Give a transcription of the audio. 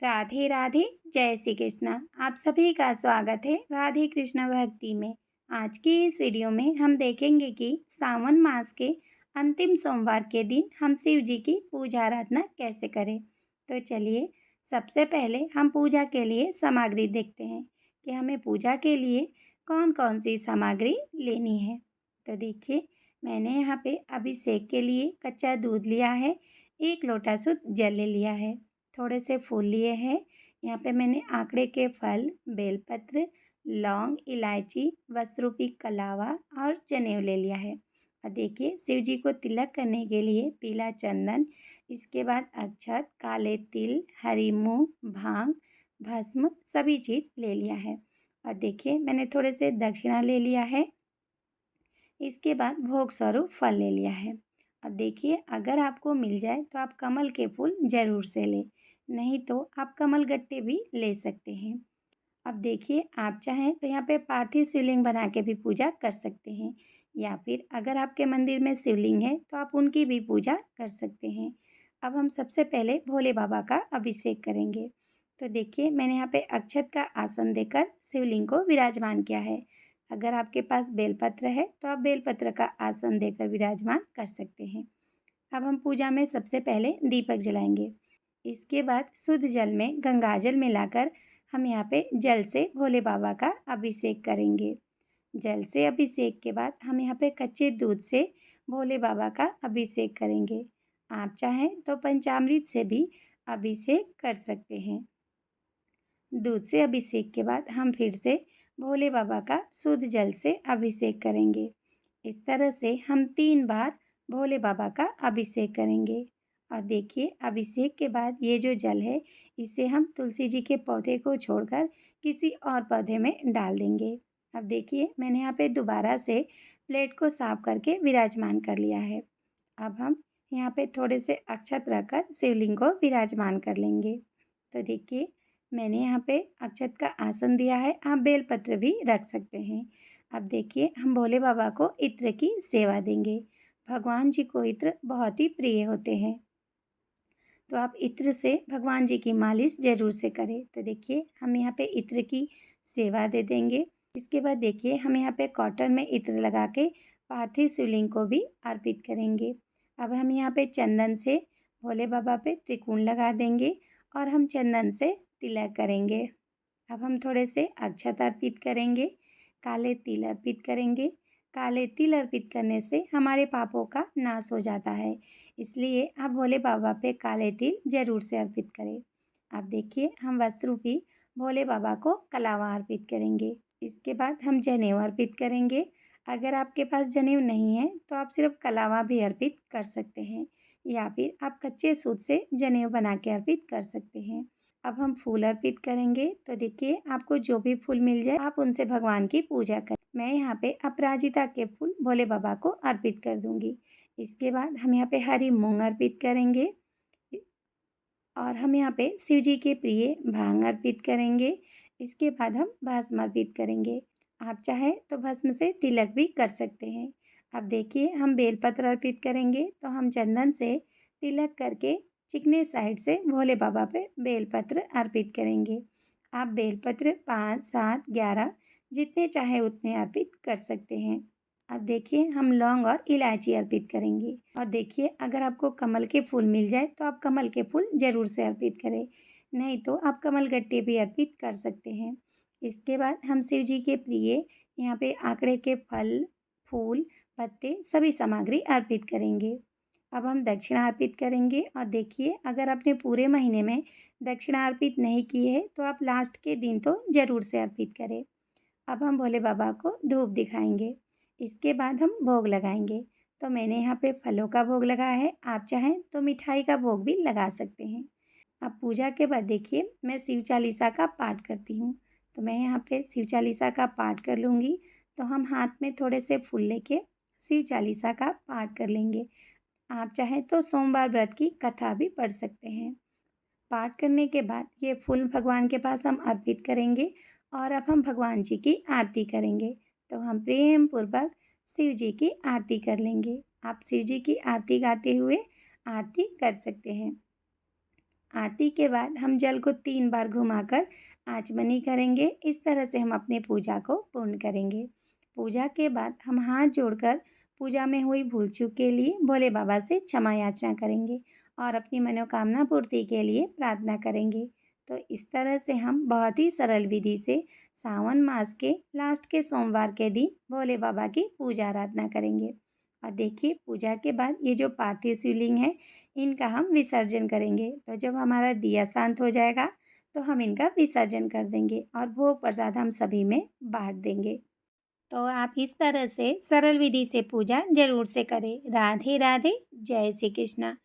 राधे राधे। जय श्री कृष्णा। आप सभी का स्वागत है राधे कृष्ण भक्ति में। आज की इस वीडियो में हम देखेंगे कि सावन मास के अंतिम सोमवार के दिन हम शिव जी की पूजा आराधना कैसे करें। तो चलिए सबसे पहले हम पूजा के लिए सामग्री देखते हैं कि हमें पूजा के लिए कौन कौन सी सामग्री लेनी है। तो देखिए मैंने यहाँ पे अभिषेक के लिए कच्चा दूध लिया है, 1 लोटा शुद्ध जल ले लिया है, थोड़े से फूल लिए हैं। यहाँ पे मैंने आंकड़े के फल, बेलपत्र, लौंग, इलायची, वस्त्रूपी कलावा और जनेऊ ले लिया है। और देखिए शिव जी को तिलक करने के लिए पीला चंदन, इसके बाद अक्षत, काले तिल, हरी मूंग, भांग, भस्म सभी चीज़ ले लिया है। और देखिए मैंने थोड़े से दक्षिणा ले लिया है। इसके बाद भोग स्वरूप फल ले लिया है। और देखिए अगर आपको मिल जाए तो आप कमल के फूल ज़रूर से लें, नहीं तो आप कमल गट्टे भी ले सकते हैं। अब देखिए आप चाहें तो यहाँ पे पार्थिव शिवलिंग बना के भी पूजा कर सकते हैं, या फिर अगर आपके मंदिर में शिवलिंग है तो आप उनकी भी पूजा कर सकते हैं। अब हम सबसे पहले भोले बाबा का अभिषेक करेंगे। तो देखिए मैंने यहाँ पे अक्षत का आसन देकर शिवलिंग को विराजमान किया है। अगर आपके पास बेलपत्र है तो आप बेलपत्र का आसन देकर विराजमान कर सकते हैं। अब हम पूजा में सबसे पहले दीपक जलाएंगे। इसके बाद शुद्ध जल में गंगाजल मिलाकर हम यहाँ पे जल से भोले बाबा का अभिषेक करेंगे। जल से अभिषेक के बाद हम यहाँ पे कच्चे दूध से भोले बाबा का अभिषेक करेंगे। आप चाहें तो पंचामृत से भी अभिषेक कर सकते हैं। दूध से अभिषेक के बाद हम फिर से भोले बाबा का शुद्ध जल से अभिषेक करेंगे। इस तरह से हम 3 बार भोले बाबा का अभिषेक करेंगे। और देखिए अभिषेक के बाद ये जो जल है इसे हम तुलसी जी के पौधे को छोड़कर किसी और पौधे में डाल देंगे। अब देखिए मैंने यहाँ पे दोबारा से प्लेट को साफ करके विराजमान कर लिया है। अब हम यहाँ पे थोड़े से अक्षत रखकर शिवलिंग को विराजमान कर लेंगे। तो देखिए मैंने यहाँ पे अक्षत का आसन दिया है, आप बेलपत्र भी रख सकते हैं। अब देखिए हम भोले बाबा को इत्र की सेवा देंगे। भगवान जी को इत्र बहुत ही प्रिय होते हैं, तो आप इत्र से भगवान जी की मालिश ज़रूर से करें। तो देखिए हम यहाँ पे इत्र की सेवा दे देंगे। इसके बाद देखिए हम यहाँ पे कॉटन में इत्र लगा के पार्थिव शिवलिंग को भी अर्पित करेंगे। अब हम यहाँ पे चंदन से भोले बाबा पे त्रिकोण लगा देंगे और हम चंदन से तिलक करेंगे। अब हम थोड़े से अक्षत अर्पित करेंगे, काले तिल अर्पित करेंगे। काले तिल अर्पित करने से हमारे पापों का नाश हो जाता है, इसलिए आप भोले बाबा पे काले तिल ज़रूर से अर्पित करें। अब देखिए हम वस्त्रूपी भोले बाबा को कलावा अर्पित करेंगे। इसके बाद हम जनेऊ अर्पित करेंगे। अगर आपके पास जनेऊ नहीं है तो आप सिर्फ कलावा भी अर्पित कर सकते हैं, या फिर आप कच्चे सूत से जनेऊ बना के अर्पित कर सकते हैं। अब हम फूल अर्पित करेंगे। तो देखिए आपको जो भी फूल मिल जाए आप उनसे भगवान की पूजा करें। मैं यहाँ पे अपराजिता के फूल भोले बाबा को अर्पित कर दूंगी। इसके बाद हम यहाँ पे हरी मूंग अर्पित करेंगे और हम यहाँ पे शिव जी के प्रिय भांग अर्पित करेंगे। इसके बाद हम भस्म अर्पित करेंगे। आप चाहे तो भस्म से तिलक भी कर सकते हैं। अब देखिए हम बेलपत्र अर्पित करेंगे, तो हम चंदन से तिलक करके चिकने साइड से भोले बाबा पे बेलपत्र अर्पित करेंगे। आप बेलपत्र 5, 7, 11 जितने चाहे उतने अर्पित कर सकते हैं। अब देखिए हम लौंग और इलायची अर्पित करेंगे। और देखिए अगर आपको कमल के फूल मिल जाए तो आप कमल के फूल ज़रूर से अर्पित करें, नहीं तो आप कमल गट्टे भी अर्पित कर सकते हैं। इसके बाद हम शिव जी के प्रिय यहाँ पे आंकड़े के फल, फूल, पत्ते सभी सामग्री अर्पित करेंगे। अब हम दक्षिणा अर्पित करेंगे। और देखिए अगर आपने पूरे महीने में दक्षिणा अर्पित नहीं की है तो आप लास्ट के दिन तो ज़रूर से अर्पित करें। अब हम भोले बाबा को धूप दिखाएंगे। इसके बाद हम भोग लगाएंगे। तो मैंने यहाँ पे फलों का भोग लगाया है, आप चाहें तो मिठाई का भोग भी लगा सकते हैं। अब पूजा के बाद देखिए मैं शिव चालीसा का पाठ करती हूँ, तो मैं यहाँ पे शिव चालीसा का पाठ कर लूँगी। तो हम हाथ में थोड़े से फूल लेके शिव चालीसा का पाठ कर लेंगे। आप चाहें तो सोमवार व्रत की कथा भी पढ़ सकते हैं। पाठ करने के बाद ये फूल भगवान के पास हम अर्पित करेंगे और अब हम भगवान जी की आरती करेंगे। तो हम प्रेम पूर्वक शिव जी की आरती कर लेंगे। आप शिव जी की आरती गाते हुए आरती कर सकते हैं। आरती के बाद हम जल को 3 बार घुमाकर आचमनी करेंगे। इस तरह से हम अपनी पूजा को पूर्ण करेंगे। पूजा के बाद हम हाथ जोड़कर पूजा में हुई भूल-चूक के लिए भोले बाबा से क्षमा याचना करेंगे और अपनी मनोकामना पूर्ति के लिए प्रार्थना करेंगे। तो इस तरह से हम बहुत ही सरल विधि से सावन मास के लास्ट के सोमवार के दिन भोले बाबा की पूजा आराधना करेंगे। और देखिए, पूजा के बाद ये जो पार्थिव शिवलिंग है, इनका हम विसर्जन करेंगे। तो जब हमारा दिया शांत हो जाएगा, तो हम इनका विसर्जन कर देंगे और भोग प्रसाद हम सभी में बाँट देंगे। तो आप इस तरह से सरल विधि से पूजा ज़रूर से करें। राधे राधे, जय श्री कृष्णा।